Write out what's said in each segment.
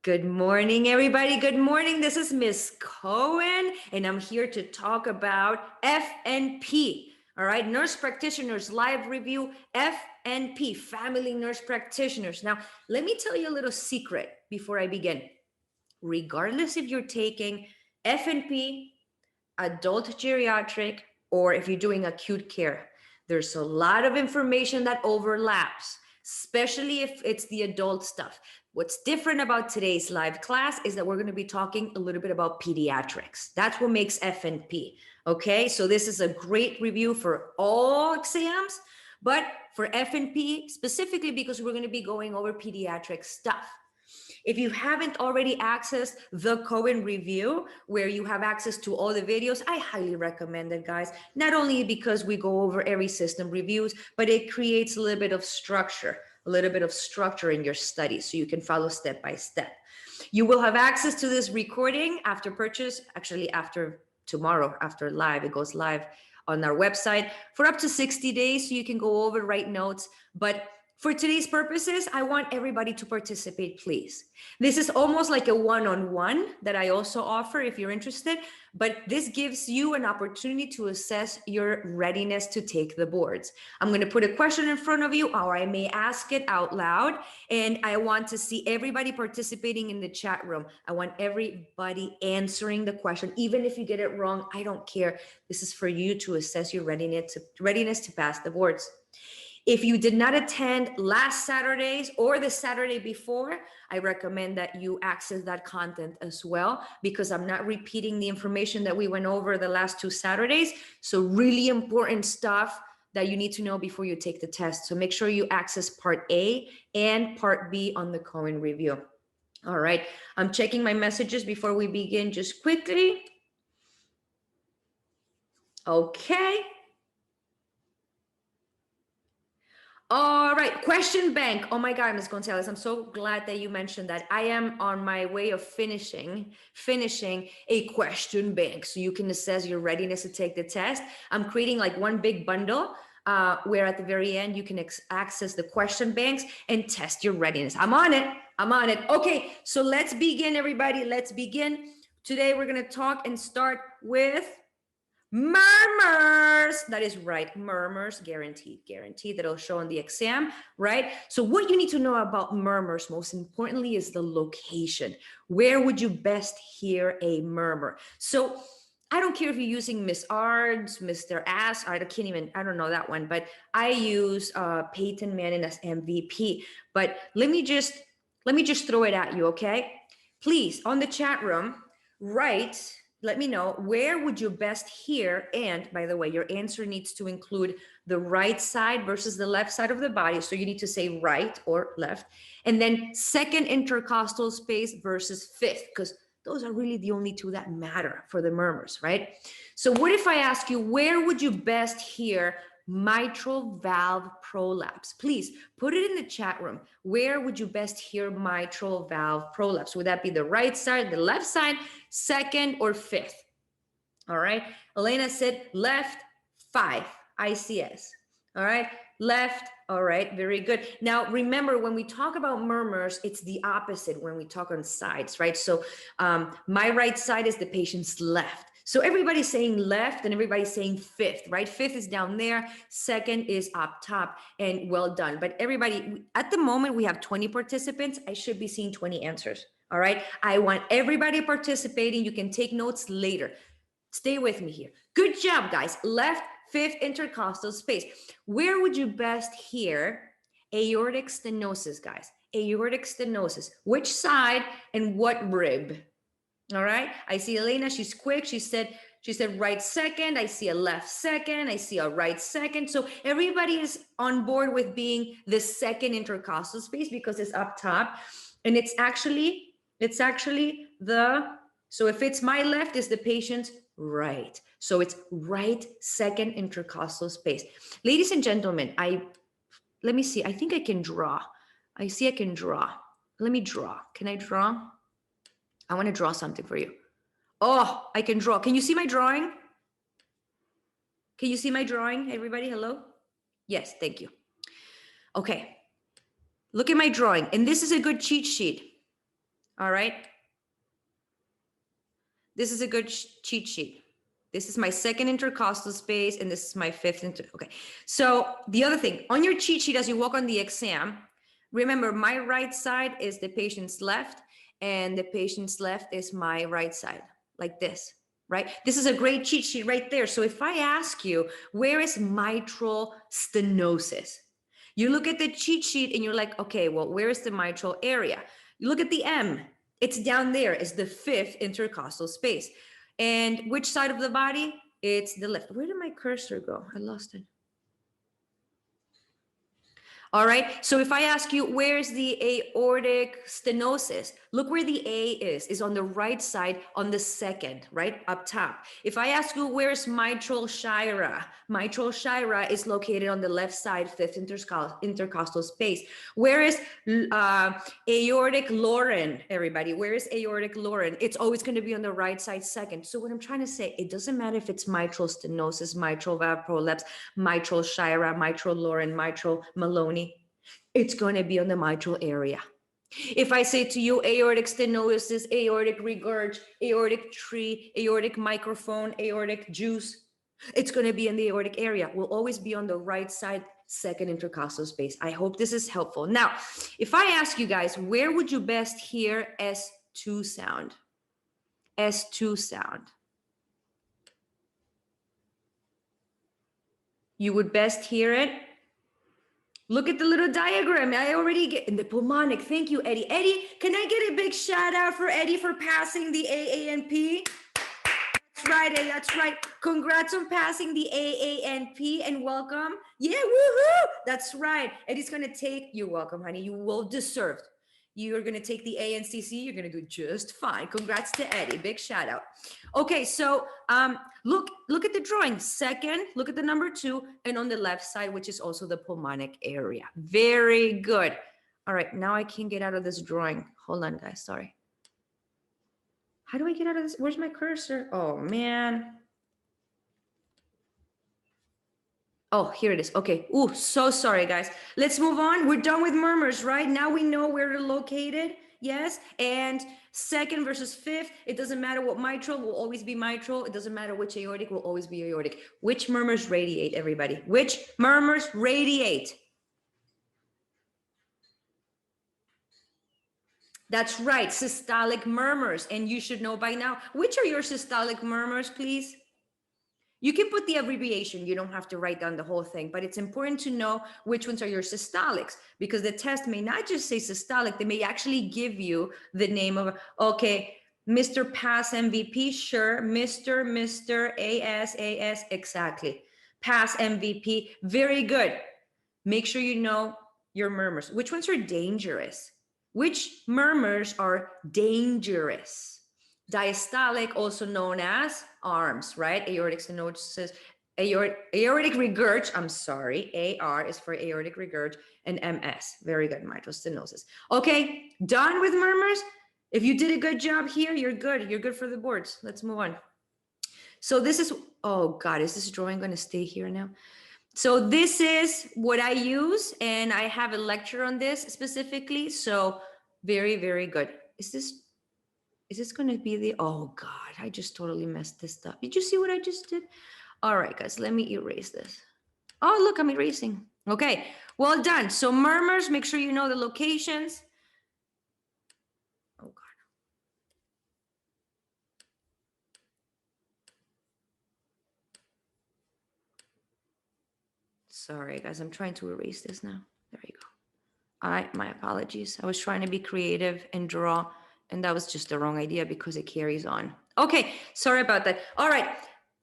Good morning, everybody. Good morning. This is Miss Cohen, and I'm here to talk about FNP. All right, Nurse Practitioners Live Review, FNP, Family Nurse Practitioners. Now, let me tell you a little secret before I begin. Regardless if you're taking FNP, adult geriatric, or if you're doing acute care, there's a lot of information that overlaps, especially if it's the adult stuff. What's different about today's live class is that we're going to be talking a little bit about pediatrics. That's what makes FNP. Okay, so this is a great review for all exams, but for FNP specifically because we're going to be going over pediatric stuff. If you haven't already accessed the Cohen review, where you have access to all the videos, I highly recommend it, guys. Not only because we go over every system reviews, but it creates a little bit of structure, in your studies so you can follow step by step. You will have access to this recording after purchase, actually after tomorrow, after live. It goes live on our website for up to 60 days so you can go over, write notes. But for today's purposes, I want everybody to participate, please. This is almost like a one-on-one that I also offer if you're interested, but this gives you an opportunity to assess your readiness to take the boards. I'm going to put a question in front of you, or I may ask it out loud, and I want to see everybody participating in the chat room. I want everybody answering the question. Even if you get it wrong, I don't care. This is for you to assess your readiness to pass the boards. If you did not attend last Saturdays or the Saturday before, I recommend that you access that content as well, because I'm not repeating the information that we went over the last 2 Saturdays. So really important stuff that you need to know before you take the test. So make sure you access part A and part B on the Cohen review. All right, I'm checking my messages before we begin just quickly. Okay. All right, question bank. Oh my God, Ms. Gonzalez, I'm so glad that you mentioned that. I am on my way of finishing a question bank so you can assess your readiness to take the test. I'm creating like one big bundle where at the very end you can access the question banks and test your readiness. I'm on it. Okay, so let's begin, everybody. Let's begin. Today we're going to talk and start with murmurs. That is right, murmurs, guaranteed that'll show on the exam, right? So what you need to know about murmurs, most importantly, is the location. Where would you best hear a murmur? So I don't care if you're using Miss Ards, Mr. Ass, I don't know that one, but I use Peyton Manning as MVP. But let me just throw it at you, okay? Please, on the chat room, write, let me know, where would you best hear? And by the way, your answer needs to include the right side versus the left side of the body. So you need to say right or left. And then second intercostal space versus fifth, because those are really the only two that matter for the murmurs, right? So what if I ask you, where would you best hear mitral valve prolapse? Please put it in the chat room. Where would you best hear mitral valve prolapse? Would that be the right side, the left side, second, or fifth? All right. Elena said left, 5, ICS. All right. Left. All right. Very good. Now, remember, when we talk about murmurs, it's the opposite when we talk on sides, right? So my right side is the patient's left. So everybody's saying left and everybody's saying fifth, right? Fifth is down there. Second is up top, and well done. But everybody, at the moment, we have 20 participants. I should be seeing 20 answers. All right. I want everybody participating. You can take notes later. Stay with me here. Good job, guys. Left, fifth intercostal space. Where would you best hear aortic stenosis, guys? Aortic stenosis. Which side and what rib? All right. I see Elena. She's quick. She said right second. I see a left second. I see a right second. So everybody is on board with being the second intercostal space because it's up top, and it's actually so if it's my left, is the patient's right. So it's right second intercostal space. Ladies and gentlemen, let me see. I think I can draw. I see I can draw. Let me draw. Can I draw? I want to draw something for you. Oh, I can draw. Can you see my drawing? Can you see my drawing? Everybody, hello? Yes, thank you. Okay. Look at my drawing. And this is a good cheat sheet. All right. This is a good cheat sheet. This is my second intercostal space, and this is my fifth okay. So the other thing, on your cheat sheet as you walk on the exam, remember my right side is the patient's left, and the patient's left is my right side, like this, right? This is a great cheat sheet right there. So if I ask you, where is mitral stenosis? You look at the cheat sheet and you're like, okay, well, where is the mitral area? You look at the M, it's down there, it's the fifth intercostal space. And which side of the body? It's the left. Where did my cursor go? I lost it. All right. So if I ask you, where's the aortic stenosis? Look where the A is on the right side on the second, right up top. If I ask you, where's mitral shira? Mitral shira is located on the left side, fifth intercostal space. Where is aortic Lauren, everybody? Where is aortic Lauren? It's always going to be on the right side second. So what I'm trying to say, it doesn't matter if it's mitral stenosis, mitral valve prolapse, mitral shira, mitral Lauren, mitral Maloney, it's going to be on the mitral area. If I say to you aortic stenosis, aortic regurg, aortic tree, aortic microphone, aortic juice, it's going to be in the aortic area. Will always be on the right side, second intercostal space. I hope this is helpful. Now, if I ask you guys, where would you best hear S2 sound? S2 sound. You would best hear it. Look at the little diagram. I already get in the pulmonic. Thank you, Eddie. Eddie, can I get a big shout out for Eddie for passing the AANP? That's right, Eddie. That's right. Congrats on passing the AANP and welcome. Yeah, woohoo! That's right. Eddie's gonna take. You're welcome, honey. You will deserved. You're gonna take the ANCC. You're gonna do just fine. Congrats to Eddie. Big shout out. Okay, so look at the drawing. Second, look at the number 2, and on the left side, which is also the pulmonic area. Very good. All right, now I can get out of this drawing. Hold on, guys. Sorry. How do I get out of this? Where's my cursor? Oh man. Oh, here it is. Okay. Ooh, so sorry, guys. Let's move on. We're done with murmurs, right? Now we know where they're located. Yes. And second versus fifth, it doesn't matter what mitral will always be mitral. It doesn't matter which aortic will always be aortic. Which murmurs radiate, everybody? Which murmurs radiate? That's right, systolic murmurs. And you should know by now, which are your systolic murmurs, please? You can put the abbreviation. You don't have to write down the whole thing, but it's important to know which ones are your systolics, because the test may not just say systolic, they may actually give you the name of, okay, Mr. Pass MVP, sure, Mr. AS, exactly. Pass MVP, very good. Make sure you know your murmurs. Which ones are dangerous? Which murmurs are dangerous? Diastolic, also known as arms, right? Aortic stenosis, aortic regurg, I'm sorry, AR is for aortic regurg, and MS, very good, mitral stenosis. Okay, done with murmurs? If you did a good job here, you're good for the boards. Let's move on. So this is, oh God, is this drawing gonna stay here now? So this is what I use, and I have a lecture on this specifically, so very, very good. Is this going to be the, oh God, I just totally messed this up. Did you see what I just did? All right, guys, let me erase this. Oh, look, I'm erasing. Okay, well done. So murmurs, make sure you know the locations. Oh God. Sorry, guys, I'm trying to erase this now. There you go. My apologies. I was trying to be creative and draw, and that was just the wrong idea because it carries on. Okay, sorry about that. All right,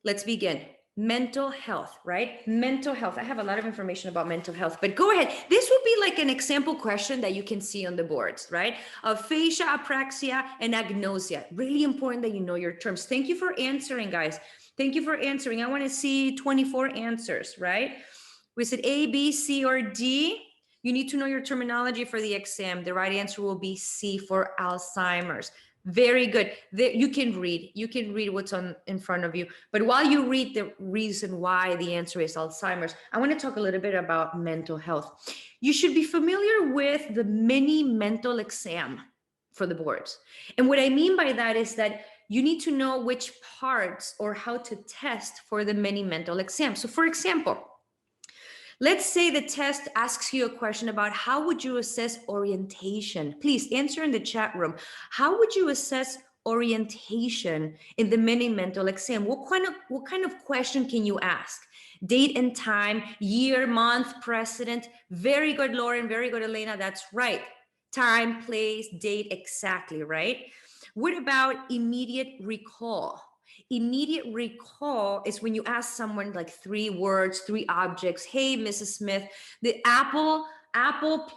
let's begin. Mental health, right? Mental health. I have a lot of information about mental health, but go ahead. This will be like an example question that you can see on the boards, right? Aphasia, apraxia, and agnosia. Really important that you know your terms. Thank you for answering, guys. Thank you for answering. I want to see 24 answers, right? We said A, B, C, or D. You need to know your terminology for the exam. The right answer will be C for Alzheimer's. Very good. You can read what's in front of you. But while you read the reason why the answer is Alzheimer's, I want to talk a little bit about mental health. You should be familiar with the mini mental exam. for the boards. And what I mean by that is that you need to know which parts or how to test for the mini mental exam. So for example, let's say the test asks you a question about how would you assess orientation? Please answer in the chat room. How would you assess orientation in the mini mental exam? What kind of question can you ask? Date and time, year, month, precedent. Very good, Lauren. Very good, Elena. That's right. Time, place, date, exactly, right? What about immediate recall? Immediate recall is when you ask someone like 3 words, 3 objects. Hey, Mrs. Smith, the apple,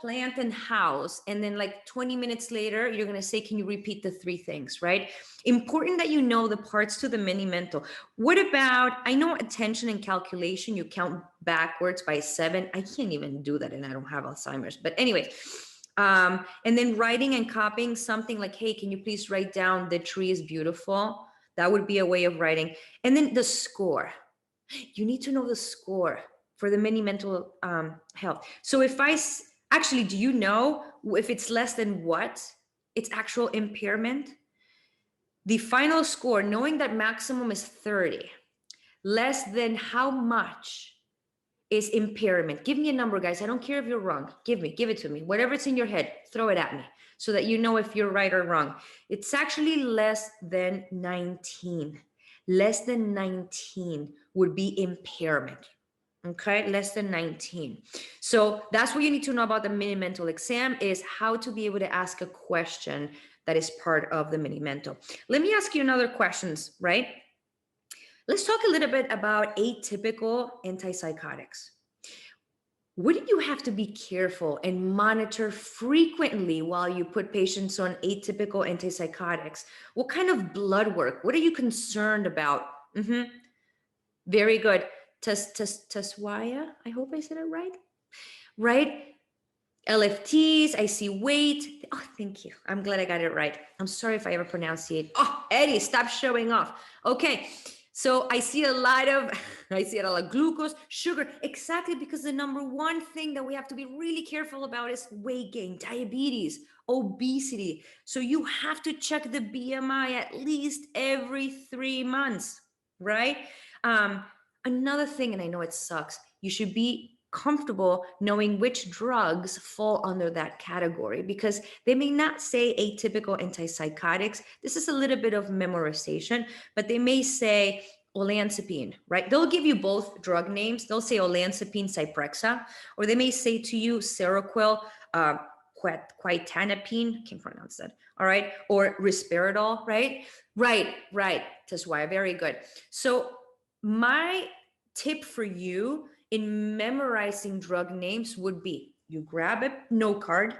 plant, and house. And then like 20 minutes later, you're going to say, can you repeat the 3 things, right? Important that you know the parts to the mini mental. What about, I know attention and calculation, you count backwards by 7. I can't even do that and I don't have Alzheimer's. But anyway, and then writing and copying something like, hey, can you please write down the tree is beautiful? That would be a way of writing. And then the score. You need to know the score for the mini mental health. So if actually, do you know if it's less than what? It's actual impairment. The final score, knowing that maximum is 30, less than how much is impairment? Give me a number, guys. I don't care if you're wrong. Give it to me. Whatever's in your head, throw it at me so that you know if you're right or wrong. It's actually less than 19. Less than 19 would be impairment. Okay, less than 19. So that's what you need to know about the mini mental exam, is how to be able to ask a question that is part of the mini mental. Let me ask you another questions, right? Let's talk a little bit about atypical antipsychotics. What do you have to be careful and monitor frequently while you put patients on atypical antipsychotics? What kind of blood work? What are you concerned about? Very good. Taswaya, I hope I said it right. Right? LFTs, I see weight. Oh, thank you. I'm glad I got it right. I'm sorry if I ever pronunciate. Oh, Eddie, stop showing off. Okay. So I see a lot of glucose, sugar, exactly, because the number one thing that we have to be really careful about is weight gain, diabetes, obesity. So you have to check the BMI at least every 3 months, right? Another thing, and I know it sucks, you should be comfortable knowing which drugs fall under that category, because they may not say atypical antipsychotics. This is a little bit of memorization, but they may say olanzapine, right? They'll give you both drug names. They'll say olanzapine, Zyprexa, or they may say to you Seroquel, quitanapine, can't pronounce that, all right? Or risperidol, right? Right, that's why, very good. So my tip for you in memorizing drug names would be, you grab a note card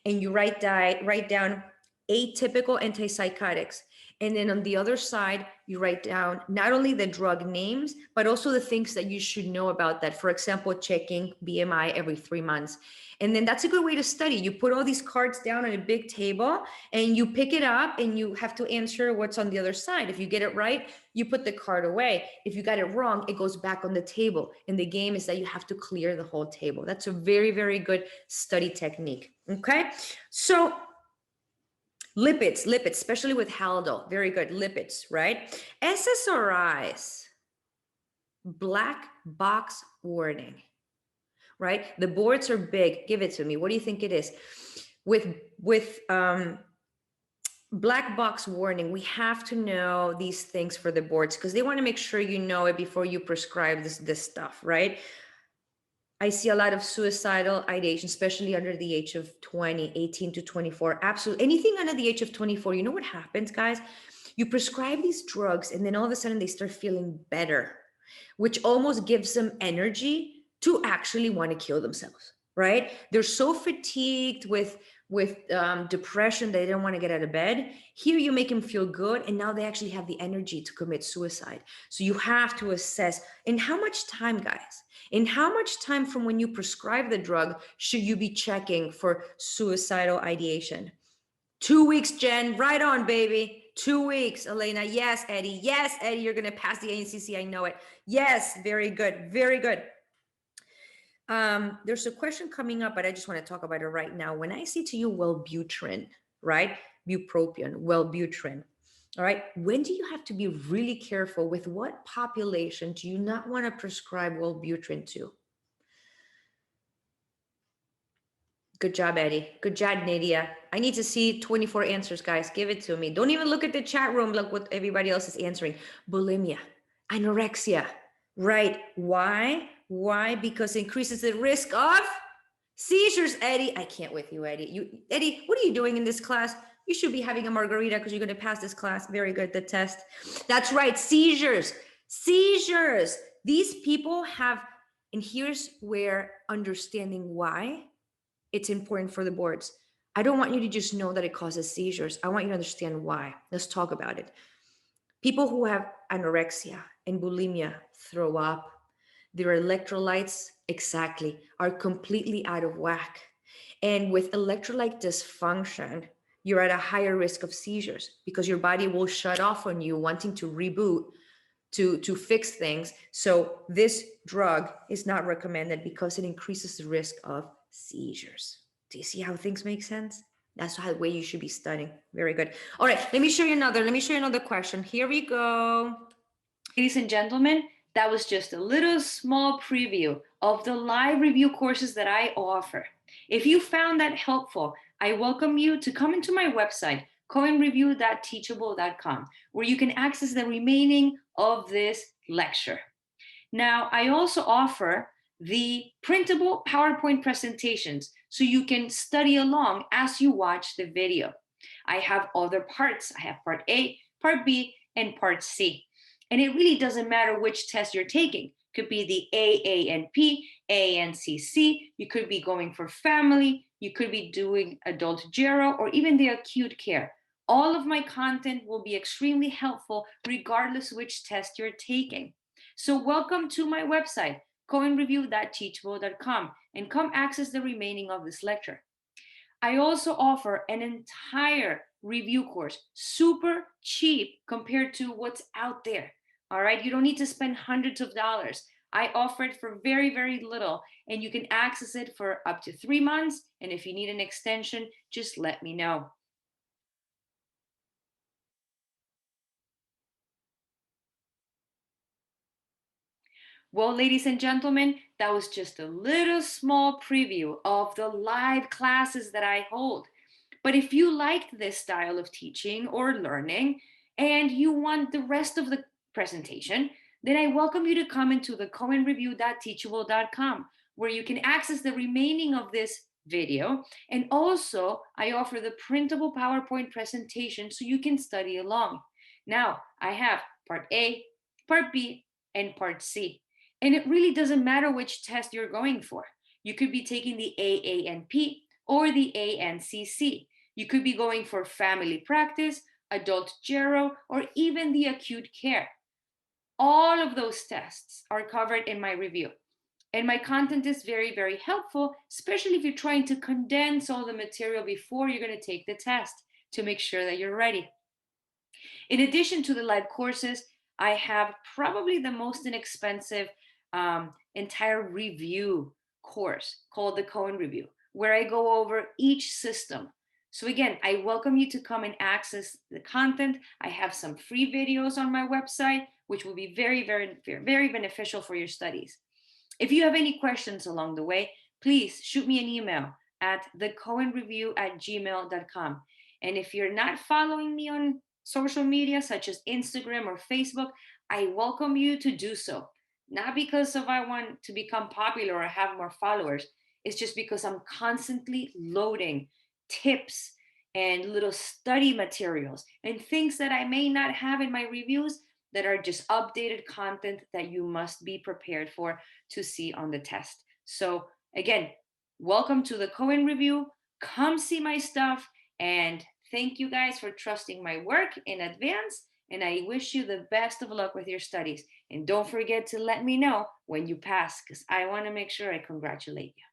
and you write down atypical antipsychotics. And then on the other side, you write down not only the drug names, but also the things that you should know about that. For example, checking BMI every 3 months. And then that's a good way to study. You put all these cards down on a big table and you pick it up and you have to answer what's on the other side. If you get it right, you put the card away. If you got it wrong, it goes back on the table. And the game is that you have to clear the whole table. That's a very, very good study technique. Okay. So lipids, especially with Haldol, very good, lipids, right? SSRIs, black box warning, right? The boards are big, give it to me. What do you think it is? With black box warning, we have to know these things for the boards because they want to make sure you know it before you prescribe this stuff, right? I see a lot of suicidal ideation, especially under the age of 20, 18 to 24. Absolutely. Anything under the age of 24, you know what happens, guys? You prescribe these drugs and then all of a sudden they start feeling better, which almost gives them energy to actually want to kill themselves, right? They're so fatigued with depression, they don't want to get out of bed. Here you make them feel good, and now they actually have the energy to commit suicide. So you have to assess in how much time, guys, in how much time from when you prescribe the drug should you be checking for suicidal ideation? 2 weeks, Jen, right on, baby. 2 weeks, Elena. Yes, Eddie. Yes, Eddie, you're going to pass the ANCC. I know it. Yes, very good. Very good. There's a question coming up, but I just want to talk about it right now. When I say to you Wellbutrin, right? Bupropion, Wellbutrin. All right. When do you have to be really careful? With what population do you not want to prescribe Wellbutrin to? Good job, Eddie. Good job, Nadia. I need to see 24 answers, guys. Give it to me. Don't even look at the chat room. Look what everybody else is answering. Bulimia, anorexia. Right. Why? Why? Because it increases the risk of seizures, Eddie. I can't with you, Eddie. Eddie, what are you doing in this class? You should be having a margarita because you're going to pass this class. Very good, the test. That's right, seizures. Seizures. These people have, and here's where understanding why it's important for the boards. I don't want you to just know that it causes seizures. I want you to understand why. Let's talk about it. People who have anorexia and bulimia throw up. Their electrolytes, exactly, are completely out of whack. And with electrolyte dysfunction, you're at a higher risk of seizures because your body will shut off on you, wanting to reboot, to fix things. So this drug is not recommended because it increases the risk of seizures. Do you see how things make sense? That's the way you should be studying. Very good. All right, let me show you another question. Here we go. Ladies and gentlemen, that was just a little small preview of the live review courses that I offer. If you found that helpful, I welcome you to come into my website, cohenreview.teachable.com, where you can access the remaining of this lecture. Now, I also offer the printable PowerPoint presentations so you can study along as you watch the video. I have other parts. I have part A, part B, and part C. And it really doesn't matter which test you're taking. Could be the AANP, ANCC. You could be going for family. You could be doing adult gero or even the acute care. All of my content will be extremely helpful regardless which test you're taking. So welcome to my website, cohenreview.teachable.com, and come access the remaining of this lecture. I also offer an entire review course, super cheap compared to what's out there. All right, you don't need to spend hundreds of dollars. I offer it for very, very little, and you can access it for up to 3 months. And if you need an extension, just let me know. Well, ladies and gentlemen, that was just a little small preview of the live classes that I hold. But if you liked this style of teaching or learning and you want the rest of the presentation, then I welcome you to come into the cohenreview.teachable.com, where you can access the remaining of this video. And also, I offer the printable PowerPoint presentation so you can study along. Now, I have part A, part B, and part C. And it really doesn't matter which test you're going for. You could be taking the AANP or the ANCC. You could be going for family practice, adult gero, or even the acute care. All of those tests are covered in my review. And my content is very, very helpful, especially if you're trying to condense all the material before you're going to take the test to make sure that you're ready. In addition to the live courses, I have probably the most inexpensive entire review course called the Cohen Review, where I go over each system. So again, I welcome you to come and access the content. I have some free videos on my website, which will be very, very, very beneficial for your studies. If you have any questions along the way, please shoot me an email at thecohenreview@gmail.com. And if you're not following me on social media, such as Instagram or Facebook, I welcome you to do so. Not because of I want to become popular or have more followers. It's just because I'm constantly loading tips and little study materials and things that I may not have in my reviews that are just updated content that you must be prepared for to see on the test. So again, welcome to the Cohen Review. Come see my stuff, and thank you guys for trusting my work in advance. And I wish you the best of luck with your studies. And don't forget to let me know when you pass, because I want to make sure I congratulate you.